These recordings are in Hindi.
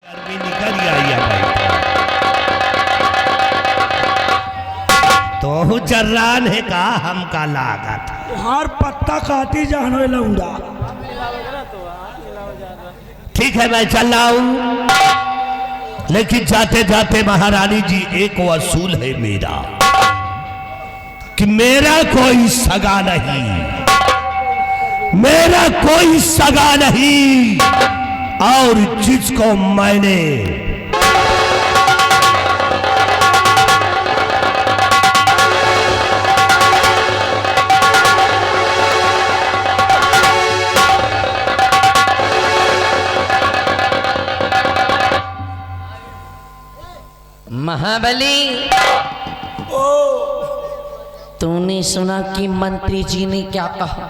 गर्मी निकल आई है भाई तो जर्रान है का हमका लागत हर पत्ता काटी जानो लौंडा। ठीक है मैं चल रहा हूं, लेकिन जाते जाते महारानी जी एक वसूल है मेरा कि मेरा कोई सगा नहीं, मेरा कोई सगा नहीं, और जिसको मैंने महाबली, तूने सुना कि मंत्री जी ने क्या कहा?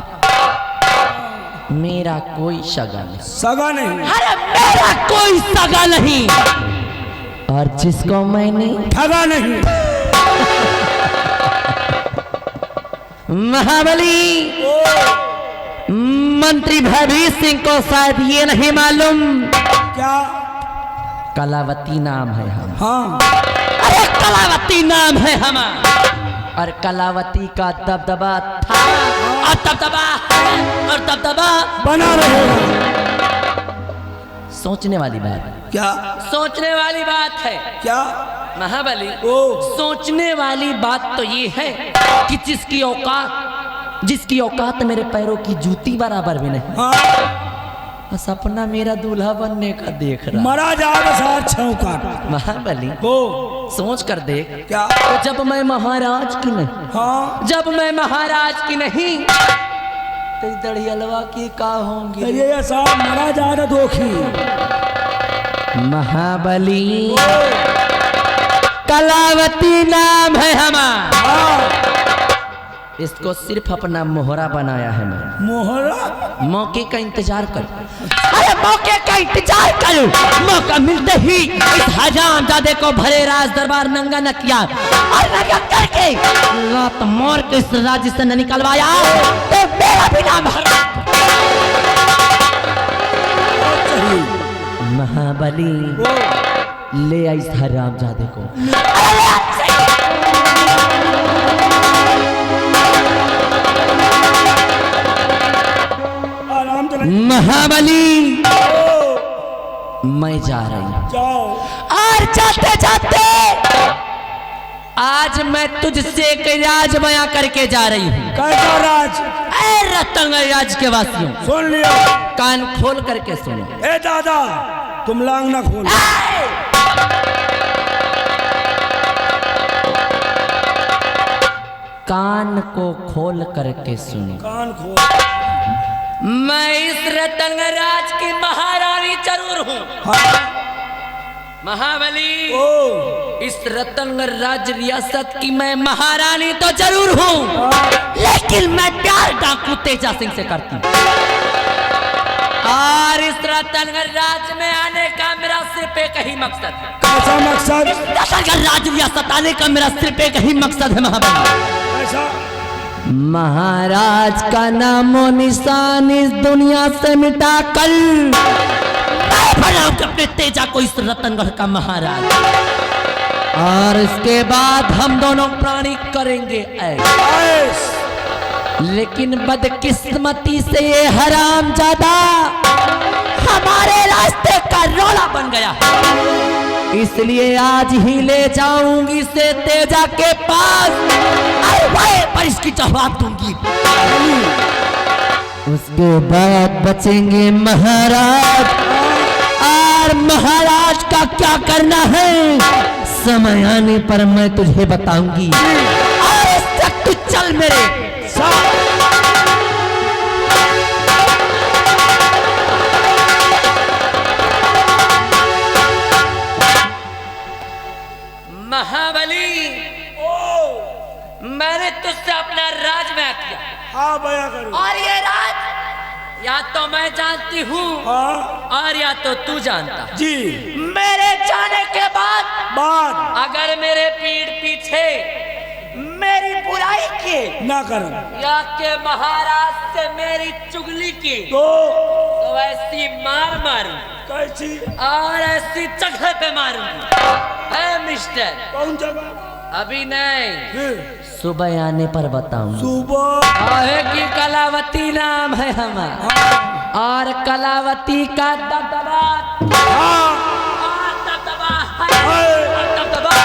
मेरा कोई सगा नहीं। सगा नहीं? अरे मेरा कोई सगा नहीं, और जिसको मैंने ठगा नहीं। महाबली, मंत्री भयभीत सिंह को शायद ये नहीं मालूम, क्या? कलावती नाम है हम। हाँ। अरे कलावती नाम है हमारा, और कलावती का दबदबा था और दबदबा है और दबदबा बना रहेगा। सोचने वाली बात, क्या? सोचने वाली बात है। क्या? महाबली, ओ। सोचने वाली बात तो ये है कि जिसकी औकात मेरे पैरों की जूती बराबर भी नहीं। हाँ। सपना मेरा दूल्हा बनने का देख रहा। मरा जाएगा साथ छौका। महाबली, ओ। सोच कर देख। क्या? तो जब मैं महाराज की नहीं, हाँ। जब मैं महाराज की नहीं, तेरी दड़ियलवा की का होंगी? ये ऐसा मरा जाएगा दोखी। महाबली, कलावती नाम है हमारा। हाँ। इसको सिर्फ अपना मोहरा बनाया है मैं। मोहरा? मौके का इंतजार कर। अरे मौके का इंतजार कर, मौका मिलते ही इस हजामजादे को भरे राज दरबार नंगा न किया और नंगा करके लात मार के इस राज्य से न निकलवाया तो मेरा भी नाम हरा। महाबली, ले आई इस हरामजादे को। महाबली, मैं जा रही हूं। जाओ। और जाते जाते आज मैं तुझसे एक राज बयां करके जा रही हूं। कैसा राज? रतंग राज के वासियों, सुन लिया। कान खोल करके सुनो। ए दादा, तुम लांग ना खोलो। कान को खोल करके सुनो। कान खोल। मैं इस रतंग राज की महारानी जरूर हूँ। हाँ। महाबली, ओ। इस रतंग राज रियासत की मैं महारानी तो जरूर हूँ, लेकिन मैं प्यार डाकू तेजा सिंह से करती हूँ। और इस रतंग राज में आने का मेरा सिर्फ एक ही मकसद है। कैसा मकसद? रतंग राज रियासत आने का मेरा सिर्फ एक ही मकसद है महाबली। कैसा? महाराज का नामो निशान इस दुनिया से मिटा कर मैं बनाऊंगा अपने तेजा को इस रतनगढ़ का महाराज, और इसके बाद हम दोनों प्राणी करेंगे ऐश। लेकिन बदकिस्मती से ये हरामजादा हमारे रास्ते का रोड़ा बन गया, इसलिए आज ही ले जाऊंगी इसे तेजा के पास पर इसकी जवाब दूंगी। उसके बाद बचेंगे महाराज, और महाराज का क्या करना है समय आने पर मैं तुझे बताऊंगी। और इस तक तू चल मेरे साथ। महाबली, मैंने तुझसे अपना राज बयां किया। हाँ बयां करो। और ये राज या तो मैं जानती हूँ, हाँ। और या तो तू जानता जी। मेरे जाने के बाद अगर मेरे पीठ पीछे मेरी बुराई की ना कर, या के महाराज से मेरी चुगली की तो ऐसी मार मारूं कैसी? और ऐसी जगह पे मारूंगी। ए मिस्टर, कौन जगह? अभी नहीं, फिर सुबह आने पर बताऊंगा। सुबह। आहे की कलावती नाम है हमारा, और कलावती का दबदबा, हाँ। और दबदबा है, और दबदबा।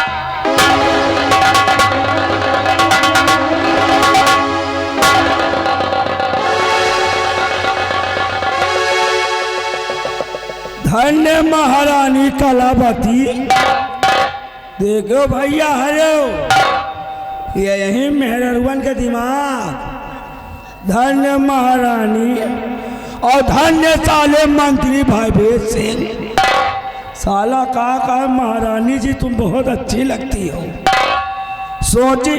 धन्य महारानी कलावती। देखो भैया, हरे ये यही मेहरवन के दिमाग। धन्य महारानी और धन्य साले मंत्री भयभीत सिंह। साला का महारानी जी तुम बहुत अच्छी लगती हो। सोची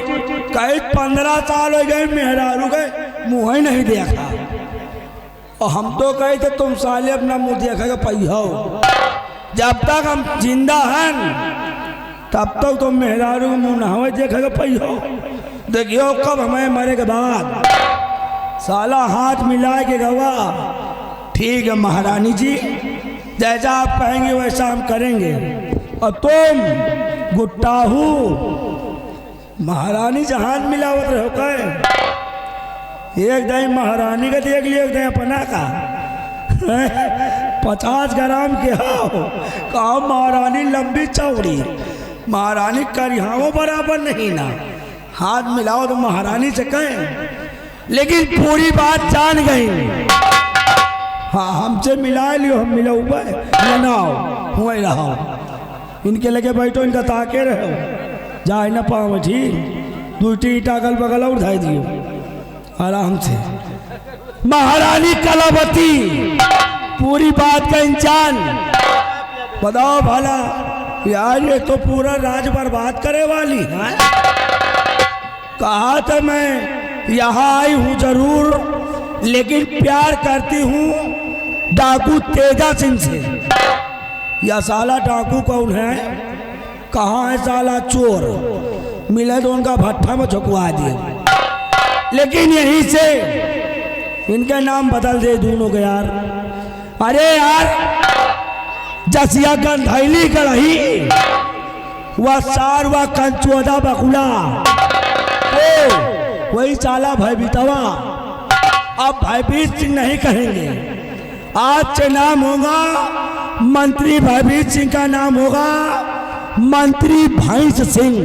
कई 15 साल हो गए मेहरारू गए मुँह ही नहीं देखा, और हम तो कहे थे तुम साले अपना मुंह देखेगा पहियो। जब तक हम जिंदा हैं तब तक तुम मेहरारू मुँह नहावे देखेगा पहियो। देखियो कब हमें मरे के बाद साला हाथ मिला के गवा। ठीक है महारानी जी, जैसा आप कहेंगे वैसा हम करेंगे। और तुम गुट्टाहू महारानी से हाथ मिलावत रहो कहे। एक दिन महारानी का देख लिया, एक दिन अपना का 50 ग्राम के हो। कहा महारानी लंबी चौड़ी, महारानी करिहाओ बराबर नहीं ना। हाथ मिलाओ तो महारानी से कहें, लेकिन पूरी बात जान गई। हाँ हमसे मिला लियो, हम मिला हुआ ना हुआ ही रहो। इनके लगे बैठो, इनका ताके रहो, जाए ना पाओ ठीक। 2 ईटा अगल बगल और उठाई दियो आराम से। महारानी कलावती पूरी बात का इंसान। बताओ भला यार, ये तो पूरा राज बर्बाद करे वाली है। कहा था मैं यहाँ आई हूँ जरूर, लेकिन प्यार करती हूँ डाकू तेजा सिंह से। यह साला डाकू कौन है? कहाँ है साला चोर? मिले तो उनका भट्ठा में झुकवा दिए, लेकिन यहीं से इनके नाम बदल दे दोनों के यार। अरे यार, जसिया गंधैली कढ़ही वह सार व कंचोदा बकुला, वही साला भयभीतवा। अब भयभीत सिंह नहीं कहेंगे, आज से नाम होगा मंत्री भयभीत सिंह का नाम होगा मंत्री भैंस सिंह।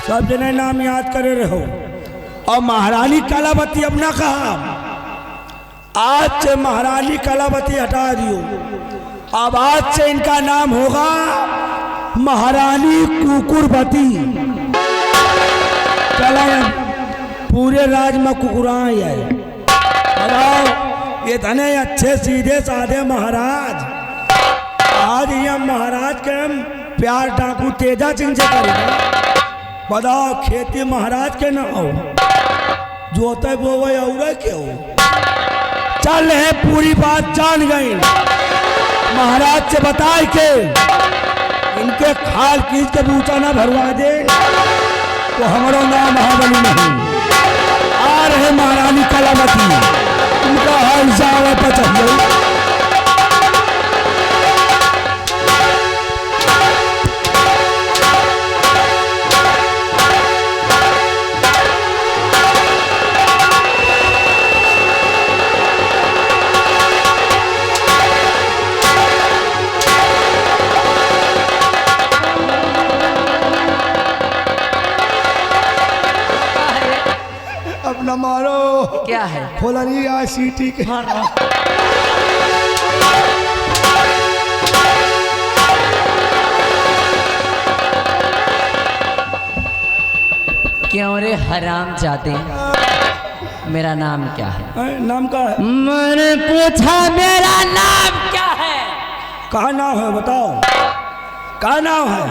सब जने नाम याद करे रहो। और महारानी कलावती अपना कहा, आज से महारानी कलावती हटा दियो। अब आज से इनका नाम होगा महारानी कुकुरवती। चला पूरे राज में कुकुराई है। ये धने अच्छे सीधे साधे महाराज। आज ये महाराज के हम प्यार डाकू तेजा सिंह से करेंगे। बताओ खेती महाराज के ना हो, जोते बोवे और क्यों? चल है पूरी बात जान गई। महाराज से बताए के इनके खाल कीज के बूचा ना भरवा दे तो हमारा नाम महाबली नहीं। आ रहे महारानी कलावती, उनका हाल जावे पचहिए। अपना मारो। क्या है? खोला नहीं आज सीटी के। क्यों रे हराम जाते, मेरा नाम क्या है? नाम का है? मैंने पूछा मेरा नाम क्या है? कहा नाम है बताओ, कहा नाम है?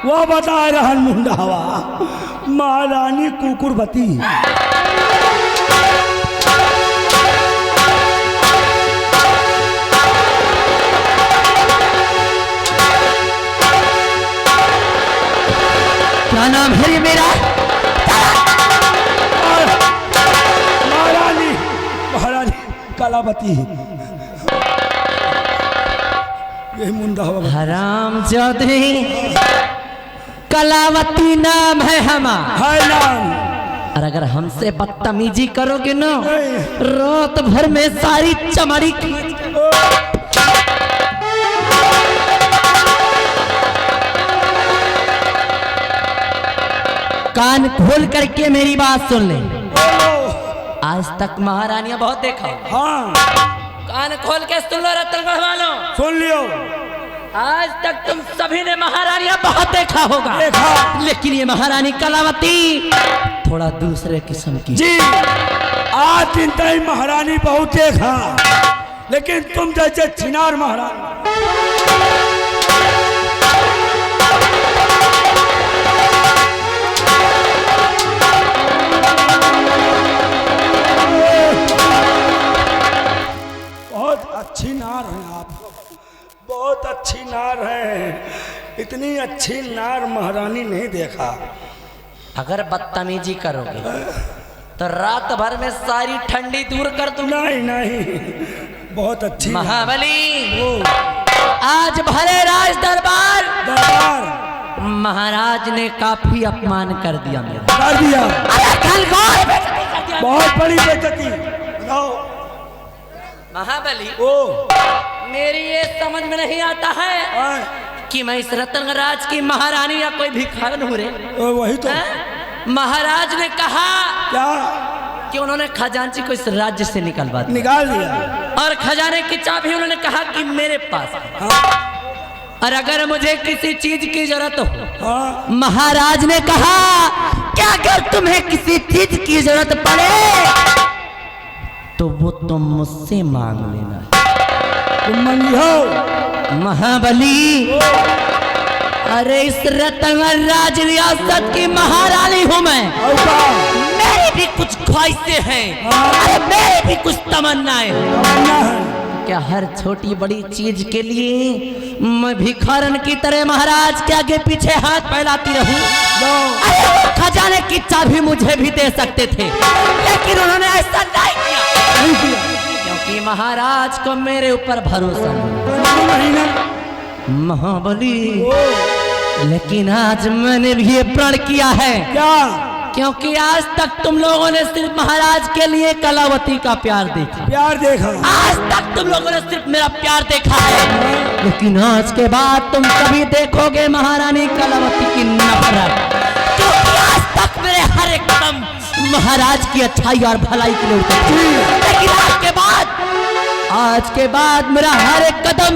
वो बता रहन मुंडावा, महारानी कुकुरवती। क्या नाम है ये मेरा? महारानी महारानी कलावती। यही मुंडा होगा। हराम चौधरी, कलावती नाम है हमारा। है नाम। और अगर हमसे बदतमीजी करोगे ना, नहीं। रात भर में सारी चमड़ी कान खोल करके मेरी बात सुन ले। आज तक महारानियां बहुत देखा, हाँ कान खोल के सुन लो रतनगढ़ वालों, सुन लियो। आज तक तुम सभी ने महारानियां बहुत देखा होगा, देखा। लेकिन ये महारानी कलावती थोड़ा दूसरे किस्म की। जी आज दिन तक महारानी बहुत देखा, लेकिन तुम जैसे छिनार महारानी। बहुत अच्छी नार है आप, बहुत अच्छी नार है। इतनी अच्छी नार महारानी नहीं देखा। अगर बदतमीजी करोगे तो रात भर में सारी ठंडी दूर कर दूंगा। नहीं नहीं, बहुत अच्छी महाबली, ओ, आज भरे राज दरबार दरबार महाराज ने काफी अपमान कर दिया मेरा। कर दिया। अरे खलगोल बेइज्जती कर दिया। बहुत बड़ी बेइज्जती। बताओ महाबली, ओ मेरी ये समझ में नहीं आता है आए, कि मैं इस रतनराज की महारानी या कोई भिखारन हूँ रे। ओ, वही तो। महाराज ने कहा क्या कि उन्होंने खजांची को इस राज्य से निकलवा दिया, निकाल दिया। और खजाने की चाबी उन्होंने कहा कि मेरे पास है। हाँ और अगर मुझे किसी चीज की जरूरत हो, हाँ महाराज ने कहा कि अगर तुम्हें किसी चीज की जरूरत पड़े तो वो तुम मुझसे मांग लेना। तुम मंगी हो। महाबली, अरे इस रतनराज रियासत की महारानी हूँ मैं। और का मेरी भी कुछ ख्वाहिशें हैं, अरे मेरी भी कुछ तमन्नाएं हैं। तमन्ना है। क्या हर छोटी बड़ी चीज के लिए मैं भिखारन की तरह महाराज के आगे पीछे हाथ फैलाती रहूं? अरे वो खजाने की चाबी मुझे भी दे सकते थे, लेकिन उन्होंने ऐसा नहीं किया, क्योंकि महाराज को मेरे ऊपर भरोसा नहीं। महाबली, लेकिन आज मैंने भी ये प्रण किया है, क्या? क्योंकि आज तक तुम लोगों ने सिर्फ महाराज के लिए कलावती का प्यार देखा। प्यार देखा। आज तक तुम लोगों ने सिर्फ मेरा प्यार देखा है, लेकिन आज के बाद तुम कभी देखोगे महारानी कलावती की नफरत, क्योंकि आज तक मेरे हर एक कदम महाराज की अच्छाई और भलाई के लिए उठा, लेकिन आज के बाद मेरा हर एक कदम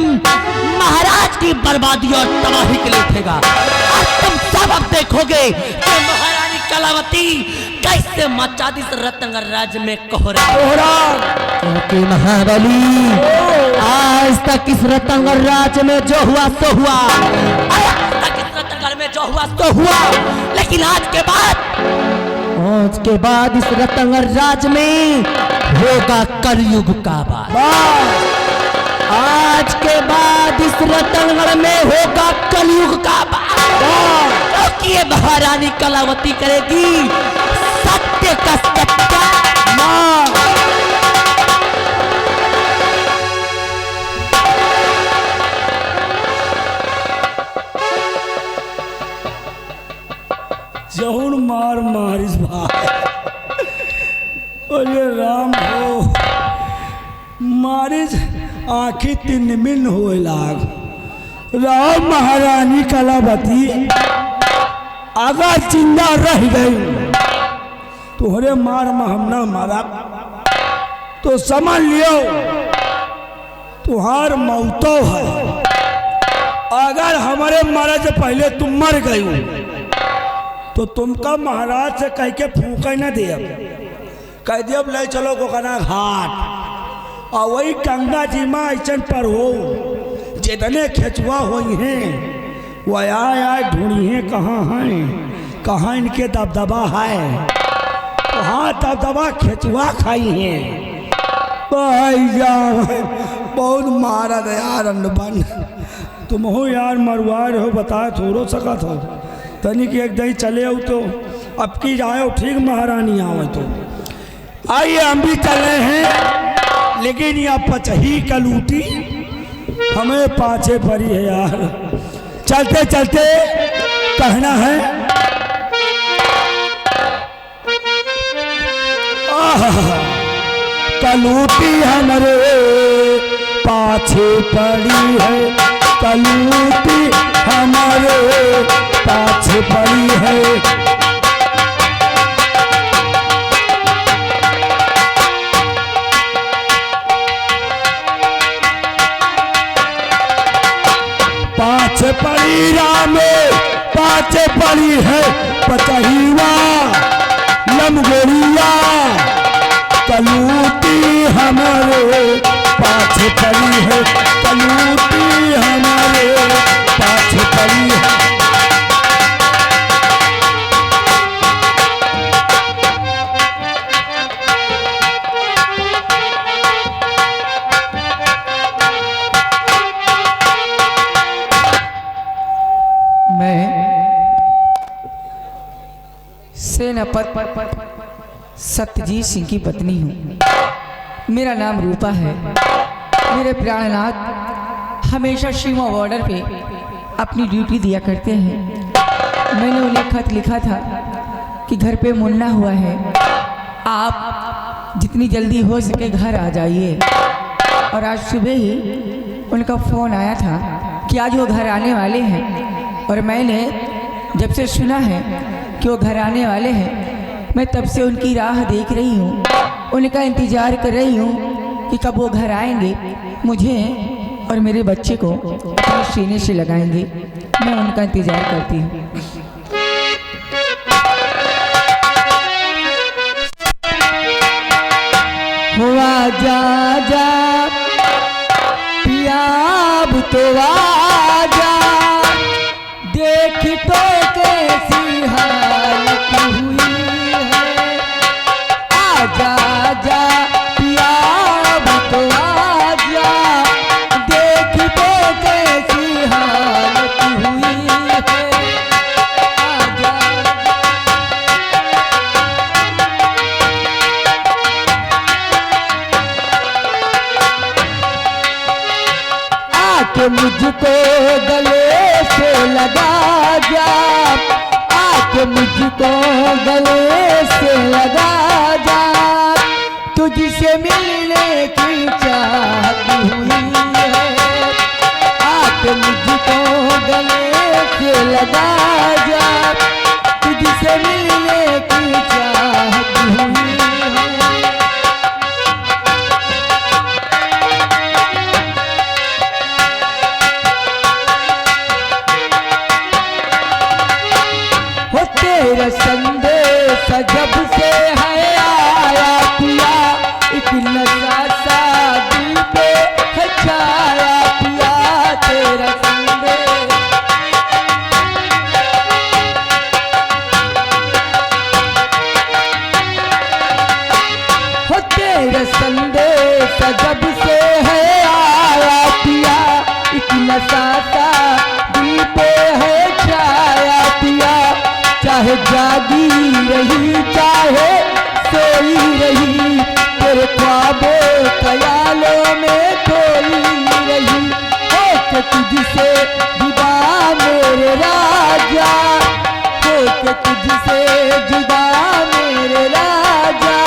महाराज की बर्बादी और तबाही के लिए उठेगा। और तुम सब अब देखोगे कि महारानी कलावती कैसे मचादी से रतनगढ़ राज्य में कोहरा। क्योंकि महाबली, आज तक इस रतनगढ़ राज्य में जो हुआ सो हुआ, आज तक इस रतनगढ़ में जो हुआ सो हुआ, लेकिन आज के बाद इस रतनगढ़ राज्य में होगा कलयुग का बात। आज के बाद इस रतनगढ़ में होगा कलयुग का बात, क्योंकि ये महारानी कलावती करेगी सत्य का सत्यानाश। जहुन मार मारिस भाई, अरे राम हो मारिस आँखी तिनमिन हो लाग। राम महारानी कलावती अगर जिंदा रह गई तुहरे मार में हम न मारा तो समझ लियो तुहार मौतो है। अगर हमारे मरे से पहले तुम मर गई तो तुमका महाराज से कह के फूका न दिया, कह दिया ले चलो कोकना घाट, और वही गंगा जी में ऐसा पर हो जितने खेचुआ हुई हैं वह आए ढूंढी हैं कहाँ हैं, कहाँ इनके दबदबा है, वहाँ दबदबा खेचुआ खाई हैं। भाई जाओ बहुत मारा यार अनबन, तुम हो यार मरवार हो, बता थोड़ो सकत हो तनिक एक दही चले हो तो अब की जाए ठीक महारानी आओ तो आइए हम भी चले हैं, लेकिन यह पचही कलूटी हमें पाछे पड़ी है यार। चलते चलते कहना है कलूटी हमारे पाछे पड़ी है, कलूटी हमारे पाछे पड़ी है। पाछे पड़ी राम पाछे पड़ी है पतहीवा लमगोरिया, कलूटी हमारे पाछे पड़ी है, कलूटी हमारे पाछे पड़ी है। मैं सेनापति सत्यजीत सिंह की पत्नी हूँ। मेरा नाम रूपा है। मेरे प्राणनाथ हमेशा सीमा बॉर्डर पे अपनी ड्यूटी दिया करते हैं। मैंने उन्हें खत लिखा था कि घर पे मुन्ना हुआ है, आप जितनी जल्दी हो सके घर आ जाइए। और आज सुबह ही उनका फ़ोन आया था कि आज वो घर आने वाले हैं। और मैंने जब से सुना है कि वो घर आने वाले हैं, मैं तब से उनकी राह देख रही हूँ, उनका इंतज़ार कर रही हूँ कि कब वो घर आएंगे, मुझे और मेरे बच्चे को अपने सीने से लगाएंगे। मैं उनका इंतज़ार करती हूँ। हुआ जा जा पिया अब तो आजा, देख तो कैसी हालत हुई है। आजा जा पिया अब तो आजा, देख तो कैसी हालत हुई है। आजा आके मुझको गले से लगा जा, आके मुझको गले से लगा जा, तुझसे मिलने की चाहत हुई है। आके मुझको गले से लगा जा, तुझसे मिलने की चाहत हुई है। तेरा संदेश जब से है आया पिया, एक नशा सा दिल पे है छाया पिया। तेरा संदेश हो, तेरा संदेश जब से है आया पिया, एक नशा सा दिल पे है छाया पिया। चाहे जागी रही चाहे सोई रही, तेरे ख्वाबों ख्यालों में खोई रही। हो के तुझसे जुदा मेरे राजा, हो के तुझसे जुदा मेरे राजा,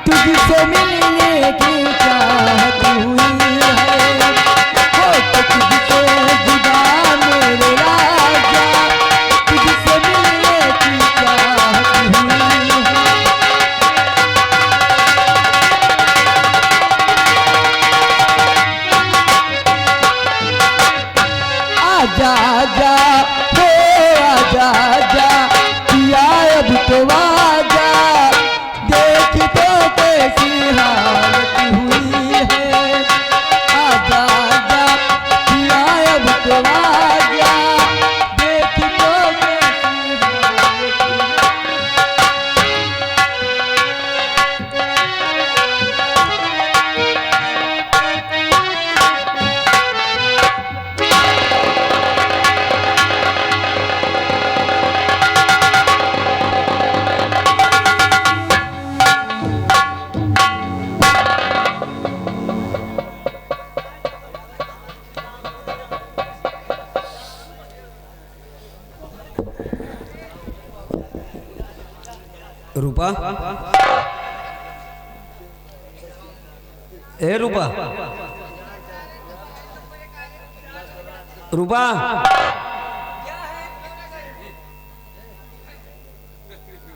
तुझसे मिलने की चाहत हुई है। हो के तुझसे जुदा मेरे राजा, तुझसे मिलने की चाहत हुई है। आजा आजा हो, आजा आजा पिया अब तो आजा, देख तो कैसी हालत हुई है। आजा आजा पिया अब तो आजा, देख तो कैसी हालत हुई है। रूपा, ए रूपा, रूपा,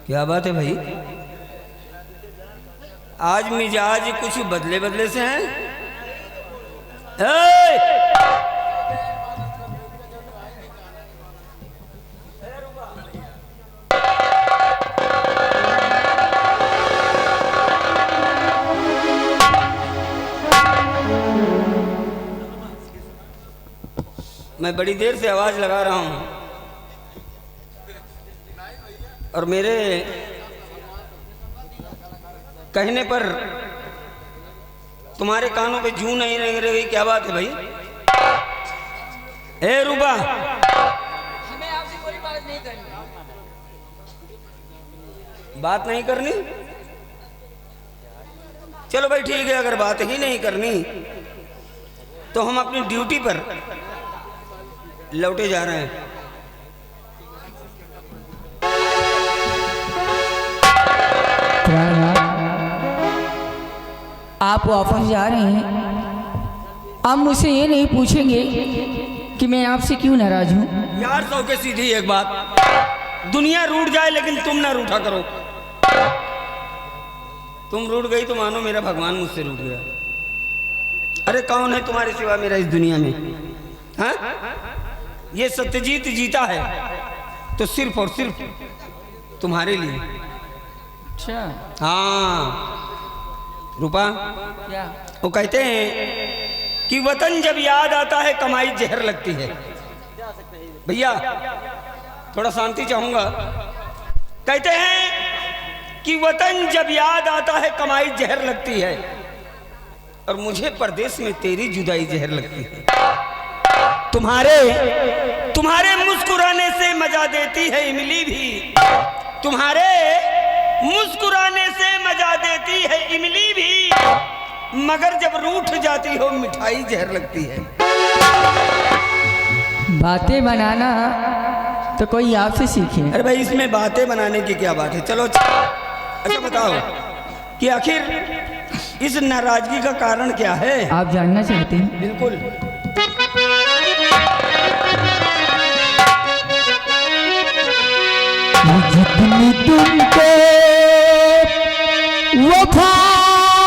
क्या बात है भाई? आज मिजाज कुछ बदले बदले से हैं। मैं बड़ी देर से आवाज लगा रहा हूं और मेरे कहने पर तुम्हारे कानों पे जूं नहीं रह रही। क्या बात है भाई? ए रूबा, हमें आपसे कोई बात नहीं करनी। बात नहीं करनी? चलो भाई ठीक है, अगर बात ही नहीं करनी तो हम अपनी ड्यूटी पर लौटे जा रहे हैं। आप वापस जा रहे हैं, आप मुझसे ये नहीं पूछेंगे कि मैं आपसे क्यों नाराज हूँ? यार सौ के सीधी एक बात, दुनिया रूठ जाए लेकिन तुम ना रूठा करो। तुम रूठ गई तो मानो मेरा भगवान मुझसे रूठ गया। अरे कौन है तुम्हारे सिवा मेरा इस दुनिया में? हाँ, ये सत्यजीत जीता है तो सिर्फ और सिर्फ तुम्हारे लिए। अच्छा, हाँ रूपा, क्या? वो कहते हैं कि वतन जब याद आता है कमाई जहर लगती है। भैया थोड़ा शांति चाहूंगा। कहते हैं कि वतन जब याद आता है कमाई जहर लगती है, और मुझे परदेश में तेरी जुदाई जहर लगती है। तुम्हारे मुस्कुराने से मजा देती है इमली भी, तुम्हारे मुस्कुराने से मजा देती है इमली भी, मगर जब रूठ जाती हो मिठाई जहर लगती है। बातें बनाना तो कोई आपसे सीखे। अरे भाई इसमें बातें बनाने की क्या बात है? चलो अच्छा बताओ कि आखिर इस नाराजगी का कारण क्या है? आप जानना चाहते हैं? बिल्कुल। जितनी तुमको वफादारी